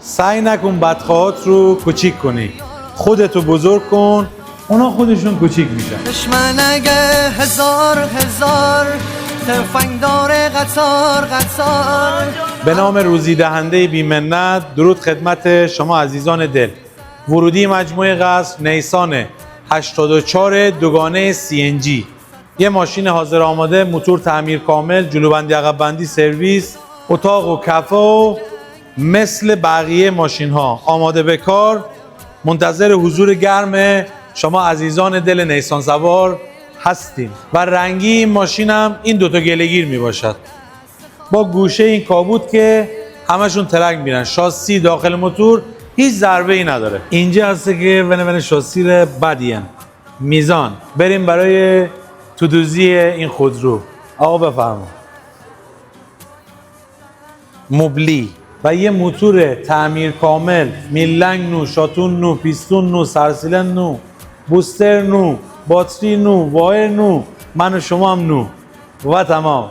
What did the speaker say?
سعی نکن بدخواهات رو کوچیک کنی، خودتو بزرگ کن، اونا خودشون کوچیک میشن. دشمن اگه هزار تفنگ داره قطار. به نام روزی دهنده بی منت، درود خدمت شما عزیزان دل. ورودی مجموعه قصر نیسان 84 دوگانه CNG، یه ماشین حاضر آماده، موتور تعمیر کامل، جلوبندی عقب بندی سرویس، اتاق و کافه و مثل بقیه ماشین ها آماده به کار، منتظر حضور گرم شما عزیزان دل نیسان سوار هستیم. و رنگی این ماشین هم این دوتا گله‌گیر می باشد با گوشه این کابوت که همشون ترک میرن. شاسی داخل موتور هیچ ضربه ای نداره. اینجا هسته که ون شاسی رو بدین میزان بریم برای تودوزی این خودرو. آقا بفرما. مبلی و یه موتور تعمیر کامل، میلنگ نو، شاتون نو، پیستون نو، سرسیلن نو، بوستر نو، باتری نو، وایر نو، من و شما هم نو و تمام.